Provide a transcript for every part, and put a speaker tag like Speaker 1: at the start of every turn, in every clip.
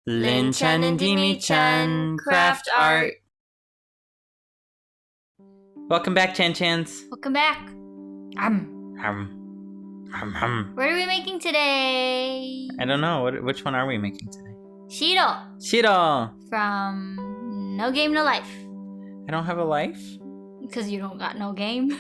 Speaker 1: Linh-chan and Dimi-chan craft art. Welcome back, Chan-chans.
Speaker 2: Welcome back. What are we making today?
Speaker 1: I don't know. Which one are we making today?
Speaker 2: Shiro from No Game No Life.
Speaker 1: I don't have a life?
Speaker 2: Because you don't got no game.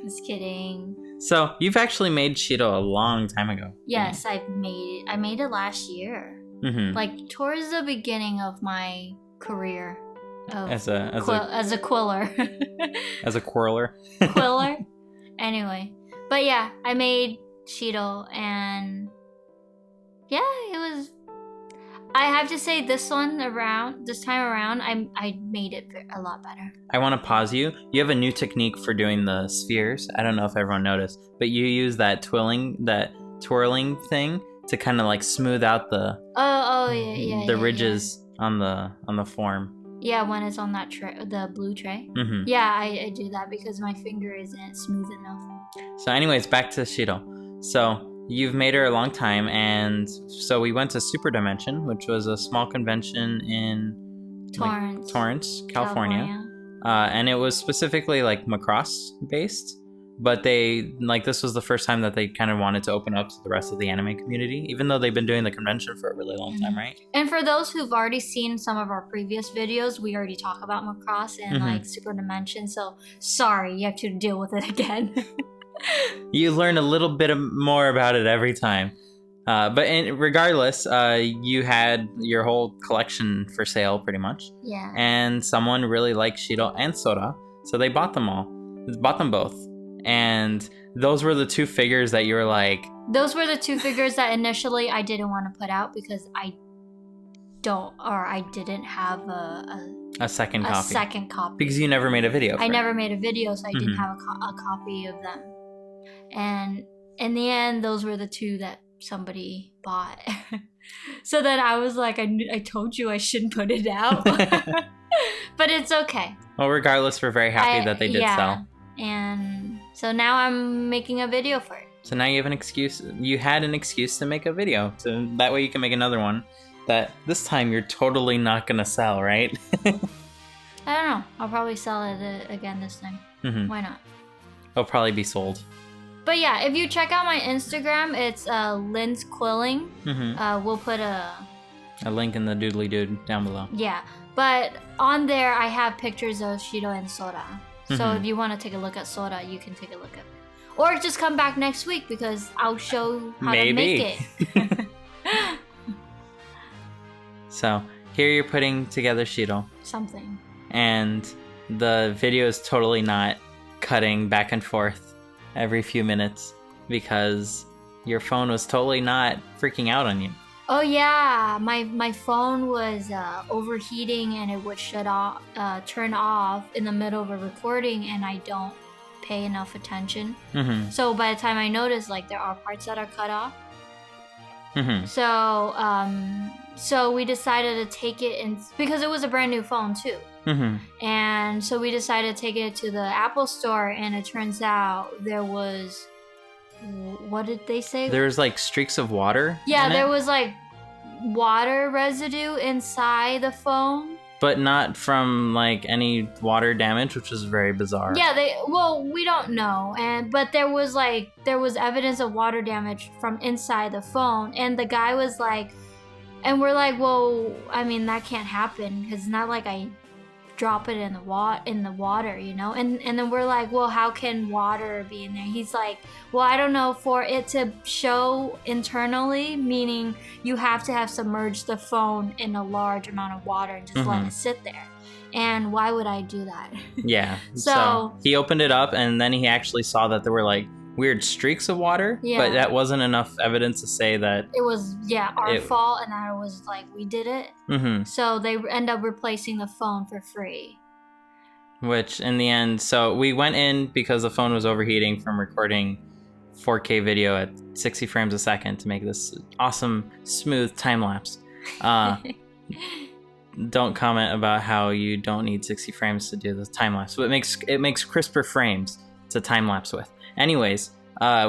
Speaker 2: Just kidding.
Speaker 1: So, you've actually made Shiro a long time ago.
Speaker 2: Yes, I made it last year.
Speaker 1: Mm-hmm.
Speaker 2: Like, towards the beginning of my career.
Speaker 1: As a
Speaker 2: quiller.
Speaker 1: As a quirler.
Speaker 2: Quiller? Anyway. But yeah, I made Shiro and yeah, it was... I have to say this time around, I made it a lot better.
Speaker 1: I want to pause you. You have a new technique for doing the spheres. I don't know if everyone noticed, but you use that twirling thing to kind of like smooth out the ridges on the form.
Speaker 2: Yeah, when it's on that tray, the blue tray.
Speaker 1: Mm-hmm.
Speaker 2: Yeah, I do that because my finger isn't smooth enough.
Speaker 1: So anyways, back to Shiro. So you've made her a long time, and so we went to Super Dimension, which was a small convention in Torrance, California. And it was specifically like Macross based, but this was the first time that they kind of wanted to open up to the rest of the anime community, even though they've been doing the convention for a really long time, right?
Speaker 2: And for those who've already seen some of our previous videos, we already talk about Macross and like Super Dimension, so sorry, you have to deal with it again.
Speaker 1: You learn a little bit more about it every time. Regardless, you had your whole collection for sale pretty much.
Speaker 2: Yeah.
Speaker 1: And someone really liked Shiro and Sora, so they bought them both. And those were the two figures that you were like...
Speaker 2: Those were the two figures that initially I didn't want to put out because I didn't have a second copy.
Speaker 1: Because you never made a video for
Speaker 2: I never made a video, so I didn't have a copy of them. And in the end, those were the two that somebody bought. So then I was like, I told you I shouldn't put it out. But it's okay.
Speaker 1: Well, regardless, we're very happy that they did sell.
Speaker 2: And so now I'm making a video for it.
Speaker 1: So now you have an excuse. You had an excuse to make a video. So that way you can make another one that this time you're totally not going to sell, right?
Speaker 2: I don't know. I'll probably sell it again this time.
Speaker 1: Mm-hmm.
Speaker 2: Why not?
Speaker 1: It'll probably be sold.
Speaker 2: But yeah, if you check out my Instagram, it's Lynn's Quilling.
Speaker 1: Mm-hmm.
Speaker 2: We'll put a
Speaker 1: link in the doodly dood down below.
Speaker 2: Yeah, but on there I have pictures of Shiro and Sora. So if you want to take a look at Sora, you can take a look at it. Or just come back next week because I'll show how to make it.
Speaker 1: So here you're putting together Shiro.
Speaker 2: Something.
Speaker 1: And the video is totally not cutting back and forth every few minutes because your phone was totally not freaking out on you.
Speaker 2: Oh yeah, my phone was overheating and it would turn off in the middle of a recording, and I don't pay enough attention.
Speaker 1: Mm-hmm.
Speaker 2: So by the time I noticed, like there are parts that are cut off.
Speaker 1: Mm-hmm.
Speaker 2: So we decided to take it in because it was a brand new phone too.
Speaker 1: Mm-hmm.
Speaker 2: And so we decided to take it to the Apple store, and it turns out there was... What did they say?
Speaker 1: There was like streaks of water.
Speaker 2: Yeah, there was like water residue inside the phone.
Speaker 1: But not from like any water damage, which is very bizarre.
Speaker 2: Yeah, we don't know. But there was evidence of water damage from inside the phone, and the guy was like, and we're like, well, I mean, that can't happen because it's not like I drop it in the water, you know? And then we're like, well, how can water be in there? He's like, well, I don't know, for it to show internally, meaning you have to have submerged the phone in a large amount of water and just let it sit there. And why would I do that?
Speaker 1: Yeah. So he opened it up, and then he actually saw that there were like weird streaks of water, but that wasn't enough evidence to say that
Speaker 2: it was our fault, and that it was like we did it.
Speaker 1: Mm-hmm.
Speaker 2: So they end up replacing the phone for free,
Speaker 1: which in the end, so we went in because the phone was overheating from recording 4K video at 60 frames a second to make this awesome smooth time lapse. Don't comment about how you don't need 60 frames to do the time lapse, but it makes crisper frames to time lapse with. Anyways,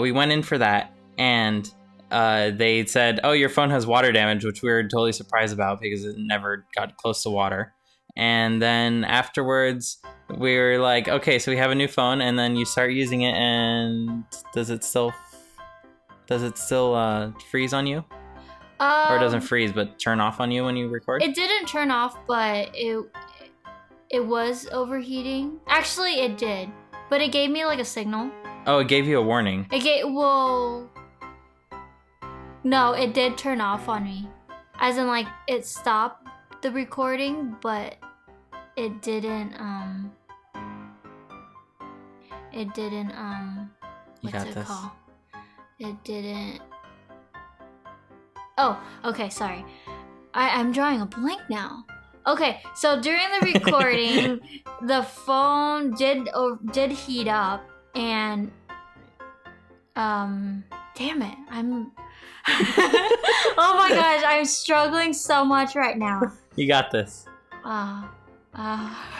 Speaker 1: we went in for that, and they said, "Oh, your phone has water damage," which we were totally surprised about because it never got close to water. And then afterwards, we were like, "Okay, so we have a new phone," and then you start using it, and does it still freeze on you? Or it doesn't freeze, but turn off on you when you record?
Speaker 2: It didn't turn off, but it was overheating. Actually, it did, but it gave me like a signal.
Speaker 1: Oh, it gave you a warning.
Speaker 2: No, it did turn off on me. As in, like, it stopped the recording, but it didn't, what's it called? It didn't... Oh, okay, sorry. I'm drawing a blank now. Okay, so during the recording, the phone did heat up, and damn it, I'm oh my gosh, I'm struggling so much right now.
Speaker 1: You got this.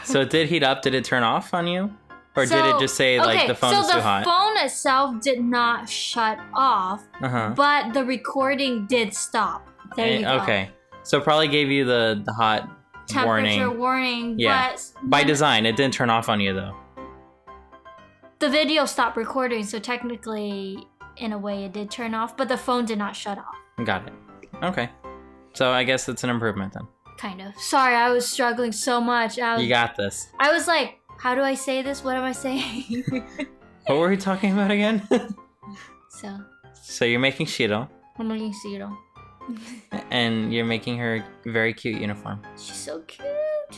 Speaker 1: So it did heat up. Did it turn off on you? Or did it just say, like, the phone is too hot?
Speaker 2: So the phone itself did not shut off, but the recording did stop. There you go.
Speaker 1: Okay. So it probably gave you the hot
Speaker 2: temperature warning.
Speaker 1: Yeah.
Speaker 2: But
Speaker 1: by design, it didn't turn off on you, though.
Speaker 2: The video stopped recording, so technically, in a way, it did turn off, but the phone did not shut off.
Speaker 1: Got it. Okay. So I guess it's an improvement, then.
Speaker 2: Kind of. Sorry, I was struggling so much.
Speaker 1: You got this.
Speaker 2: I was like, how do I say this? What am I saying?
Speaker 1: What were we talking about again?
Speaker 2: So
Speaker 1: you're making Shiro.
Speaker 2: I'm making Shiro.
Speaker 1: And you're making her very cute uniform.
Speaker 2: She's so cute.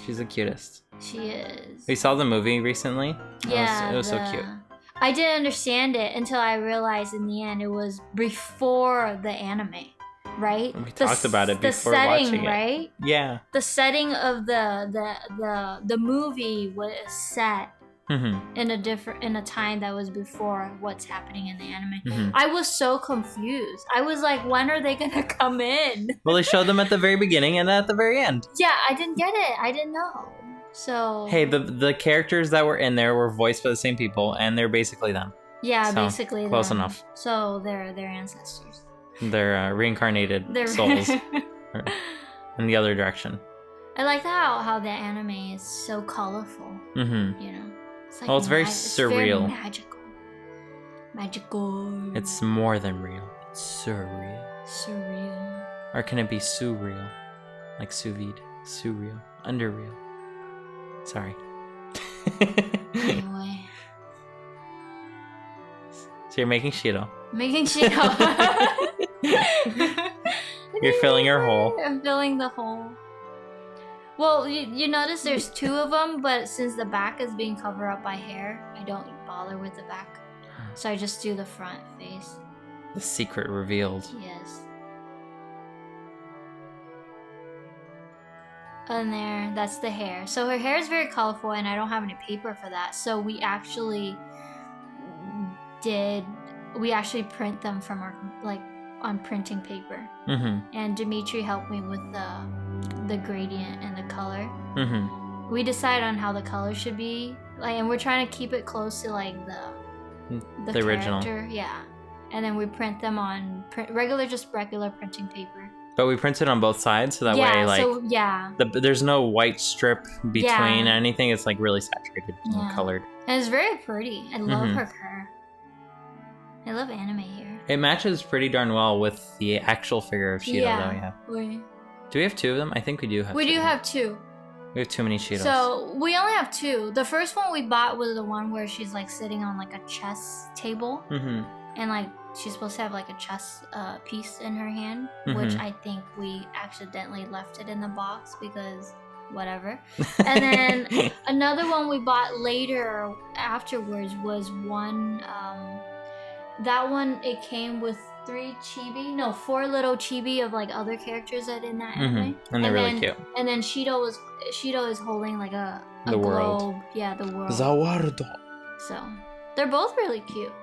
Speaker 1: She's the cutest.
Speaker 2: She is.
Speaker 1: We saw the movie recently.
Speaker 2: Yeah.
Speaker 1: It was so cute.
Speaker 2: I didn't understand it until I realized in the end it was before the anime, right?
Speaker 1: We talked about it before watching it.
Speaker 2: Right?
Speaker 1: Yeah.
Speaker 2: The setting of the movie was set in a time that was before what's happening in the anime. I was so confused. I was like, when are they gonna come in?
Speaker 1: Well, they showed them at the very beginning and at the very end.
Speaker 2: Yeah, I didn't get it. I didn't know. So
Speaker 1: hey, the characters that were in there were voiced by the same people, and they're basically them.
Speaker 2: Yeah,
Speaker 1: so,
Speaker 2: basically
Speaker 1: close
Speaker 2: them.
Speaker 1: enough.
Speaker 2: So they're ancestors.
Speaker 1: They're reincarnated souls in the other direction.
Speaker 2: I like how the anime is so colorful. You know, it's like
Speaker 1: it's very surreal.
Speaker 2: It's very magical.
Speaker 1: It's more than real. It's surreal.
Speaker 2: Surreal.
Speaker 1: Or can it be surreal, like sous vide? Surreal, underreal. Sorry.
Speaker 2: Anyway.
Speaker 1: So you're making Shiro.
Speaker 2: Making Shiro.
Speaker 1: You're filling her hole.
Speaker 2: I'm filling the hole. Well, you notice there's two of them, but since the back is being covered up by hair, I don't bother with the back. So I just do the front face.
Speaker 1: The secret revealed.
Speaker 2: Yes. And that's the hair. So her hair is very colorful, and I don't have any paper for that. So we actually print them from our, like, on printing paper. And Dimitri helped me with the gradient and the color. We decide on how the color should be, like, and we're trying to keep it close to like the
Speaker 1: original.
Speaker 2: Yeah. And then we print them on regular printing paper.
Speaker 1: But we print it on both sides, so that way, like, there's no white strip between anything. It's like really saturated and colored.
Speaker 2: And it's very pretty. I love her hair. I love anime hair.
Speaker 1: It matches pretty darn well with the actual figure of Shiro, though. Yeah. Do we have two of them? I think we do have.
Speaker 2: We do have two.
Speaker 1: We have too many Shiros.
Speaker 2: So we only have two. The first one we bought was the one where she's like sitting on like a chess table, and like she's supposed to have like a chess piece in her hand, which I think we accidentally left it in the box because whatever. And then another one we bought later afterwards was one. That one, it came with 4 little chibi of like other characters that in that anime.
Speaker 1: And they're really cute.
Speaker 2: And then Shiro is holding like a
Speaker 1: the
Speaker 2: globe.
Speaker 1: World.
Speaker 2: Yeah, the world.
Speaker 1: Zawardo.
Speaker 2: So they're both really cute.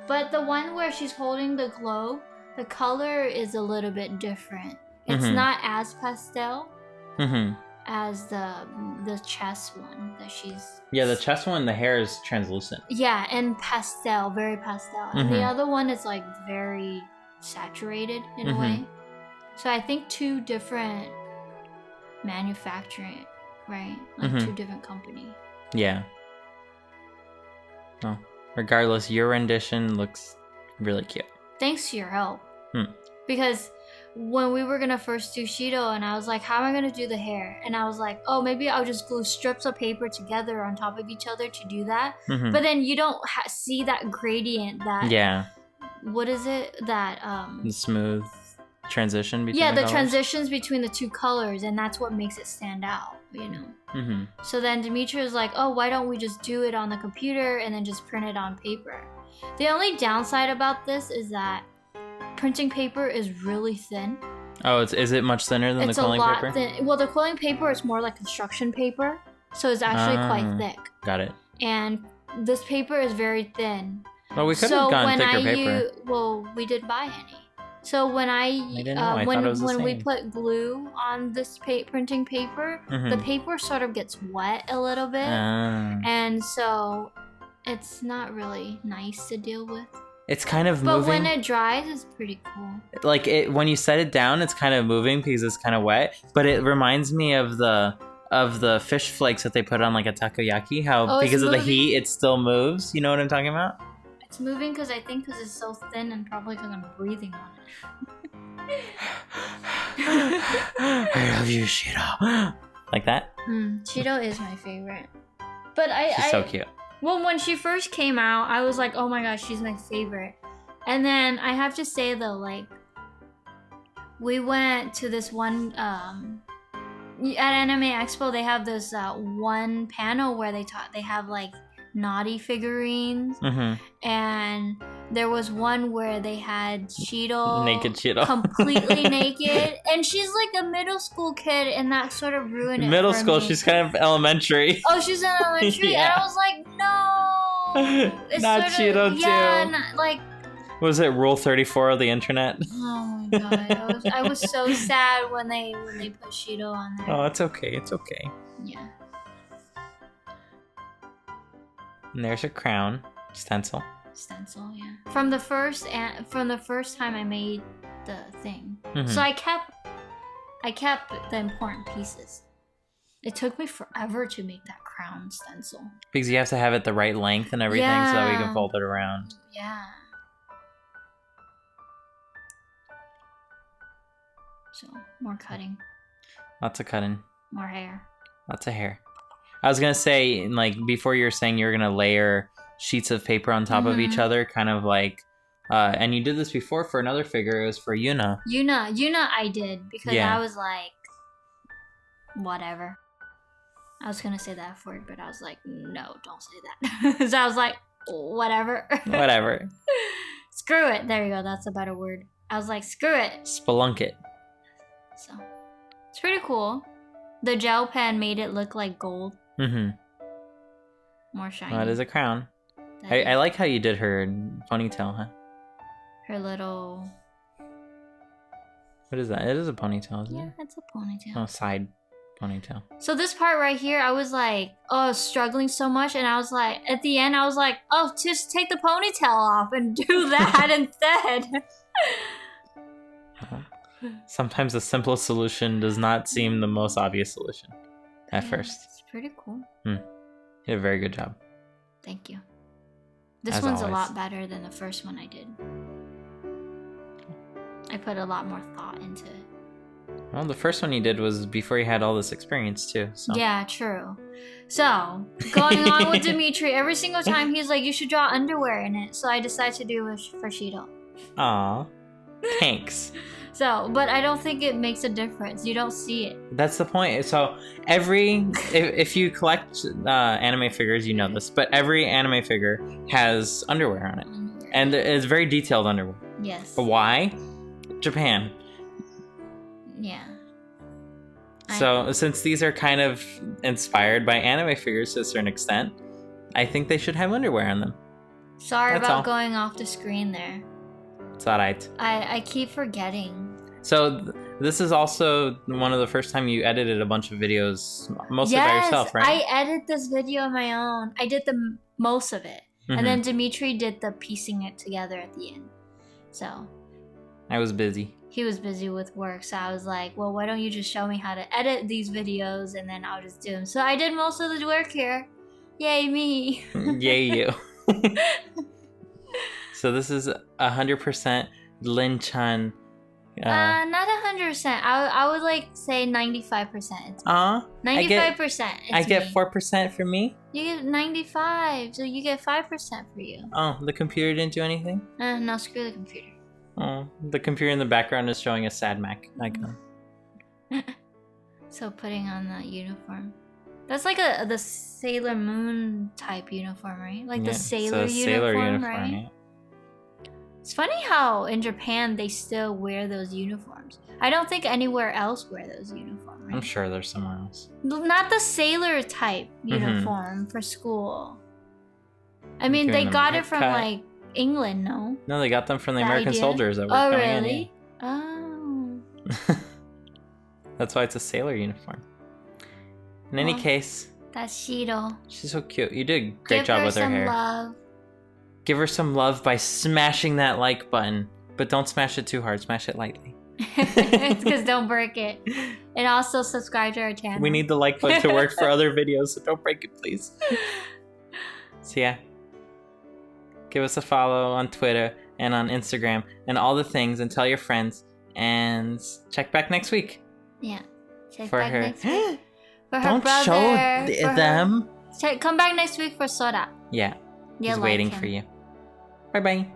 Speaker 2: But the one where she's holding the globe, the color is a little bit different. It's not as pastel as the chess one that she's...
Speaker 1: Yeah, the chess one, the hair is translucent.
Speaker 2: Yeah, and pastel, very pastel. And the other one is like very saturated in a way. So I think 2 different manufacturing, right? Like 2 different company.
Speaker 1: Yeah. Well, regardless, your rendition looks really cute.
Speaker 2: Thanks to your help. Because when we were gonna first do Shiro, and I was like, how am I gonna do the hair? And I was like, oh, maybe I'll just glue strips of paper together on top of each other to do that. But then you don't see that gradient, that what is it, that
Speaker 1: the smooth transition between
Speaker 2: the transitions between the 2 colors, and that's what makes it stand out, you know. So then Dimitri was like, oh, why don't we just do it on the computer and then just print it on paper? The only downside about this is that printing paper is really thin.
Speaker 1: Oh, is it much thinner than the quilling paper?
Speaker 2: It's a lot thin. Well, the quilling paper is more like construction paper, so it's actually quite thick.
Speaker 1: Got it.
Speaker 2: And this paper is very thin.
Speaker 1: Well, we could have gotten thicker paper.
Speaker 2: Well, we didn't buy any. So when when we put glue on this printing paper, the paper sort of gets wet a little bit, and so it's not really nice to deal with.
Speaker 1: It's kind of moving.
Speaker 2: But when it dries, it's pretty cool.
Speaker 1: Like when you set it down, it's kind of moving because it's kind of wet. But it reminds me of the fish flakes that they put on like a takoyaki. How because of the heat, it still moves. You know what I'm talking about?
Speaker 2: It's moving because it's so thin, and probably because I'm breathing on it.
Speaker 1: I love you, Shiro. Like that?
Speaker 2: Shiro is my favorite. But
Speaker 1: she's so cute.
Speaker 2: Well, when she first came out, I was like, oh my gosh, she's my favorite. And then I have to say though, like, we went to this one, at Anime Expo, they have this one panel where they have like naughty figurines. And there was one where they had Shiro.
Speaker 1: Naked Shiro.
Speaker 2: Completely naked. And she's like a middle school kid, and that sort of ruined it
Speaker 1: Middle
Speaker 2: for
Speaker 1: school,
Speaker 2: me.
Speaker 1: She's kind of elementary.
Speaker 2: Oh, she's in elementary? And I was like, no. It's
Speaker 1: not Shiro too.
Speaker 2: Yeah, like...
Speaker 1: Was it Rule 34 of the internet?
Speaker 2: Oh my god. I was so sad when they put Shiro on there.
Speaker 1: Oh, it's okay. It's okay.
Speaker 2: Yeah.
Speaker 1: And there's a crown. Stencil,
Speaker 2: yeah. From the first time I made the thing. So I kept the important pieces. It took me forever to make that crown stencil.
Speaker 1: Because you have to have it the right length and everything so that we can fold it around.
Speaker 2: Yeah. So, more cutting.
Speaker 1: Lots of cutting.
Speaker 2: More hair.
Speaker 1: Lots of hair. I was going to say, like, before you were saying you were going to layer sheets of paper on top of each other, kind of like, and you did this before for another figure. It was for Yuna.
Speaker 2: Yuna I did, because I was like, whatever. I was going to say that F word, but I was like, no, don't say that. So I was like, whatever.
Speaker 1: Whatever.
Speaker 2: Screw it. There you go. That's a better word. I was like, screw it.
Speaker 1: Spelunk it.
Speaker 2: So, it's pretty cool. The gel pen made it look like gold. More shiny.
Speaker 1: That is a crown. I like how you did her ponytail, huh?
Speaker 2: Her little...
Speaker 1: What is that? It is a ponytail, isn't it?
Speaker 2: Yeah, it's a ponytail.
Speaker 1: Oh, side ponytail.
Speaker 2: So this part right here, I was like, oh, struggling so much. And I was like, at the end, I was like, oh, just take the ponytail off and do that instead.
Speaker 1: Sometimes the simplest solution does not seem the most obvious solution at first.
Speaker 2: It's pretty cool.
Speaker 1: You did a very good job.
Speaker 2: Thank you. This
Speaker 1: As
Speaker 2: one's
Speaker 1: always.
Speaker 2: a lot better than the first one I did. I put a lot more thought into it.
Speaker 1: Well, the first one you did was before you had all this experience too. So.
Speaker 2: Yeah, true. So, going on with Dimitri, every single time he's like, you should draw underwear in it. So I decided to do it for Shiro.
Speaker 1: Aw. Thanks.
Speaker 2: So, but I don't think it makes a difference. You don't see it.
Speaker 1: That's the point. So if you collect anime figures, you know this, but every anime figure has underwear on it. And it's very detailed underwear.
Speaker 2: Yes.
Speaker 1: Why? Japan.
Speaker 2: Yeah.
Speaker 1: So since these are kind of inspired by anime figures to a certain extent, I think they should have underwear on them.
Speaker 2: Sorry
Speaker 1: That's
Speaker 2: about
Speaker 1: all.
Speaker 2: going off the screen there.
Speaker 1: It's alright.
Speaker 2: I keep forgetting.
Speaker 1: So this is also one of the first time you edited a bunch of videos, mostly by yourself, right?
Speaker 2: I edited this video on my own. I did the most of it. And then Dimitri did the piecing it together at the end. So,
Speaker 1: I was busy.
Speaker 2: He was busy with work, so I was like, well, why don't you just show me how to edit these videos and then I'll just do them. So I did most of the work here. Yay, me.
Speaker 1: Yay, you. So this is 100% Linh-chan.
Speaker 2: Not 100%. I would like say 95%. 95%.
Speaker 1: I get 4% for me?
Speaker 2: You get 95, so you get 5% for you.
Speaker 1: Oh, the computer didn't do anything?
Speaker 2: No, screw the computer.
Speaker 1: Oh, the computer in the background is showing a sad Mac icon.
Speaker 2: So putting on the uniform. That's like the Sailor Moon type uniform, right? Like the sailor uniform, right? Yeah. It's funny how in Japan they still wear those uniforms. I don't think anywhere else wear those uniforms, right?
Speaker 1: I'm sure there's somewhere else.
Speaker 2: Not the sailor type uniform for school. I mean, they got it from like England, no?
Speaker 1: No, they got them from the American soldiers that were coming in.
Speaker 2: Really? Oh.
Speaker 1: That's why it's a sailor uniform. In any case,
Speaker 2: that's Shiro.
Speaker 1: She's so cute. You did a great job with her hair.
Speaker 2: Love.
Speaker 1: Give her some love by smashing that like button, but don't smash it too hard. Smash it lightly.
Speaker 2: Because don't break it. And also subscribe to our channel.
Speaker 1: We need the like button to work for other videos, so don't break it, please. So yeah. Give us a follow on Twitter and on Instagram and all the things, and tell your friends, and check back next week.
Speaker 2: Yeah. Check
Speaker 1: for
Speaker 2: back
Speaker 1: her.
Speaker 2: Next week. For her
Speaker 1: Don't
Speaker 2: brother,
Speaker 1: show them.
Speaker 2: Come back next week for Sora.
Speaker 1: Yeah. He's waiting for you. Bye-bye.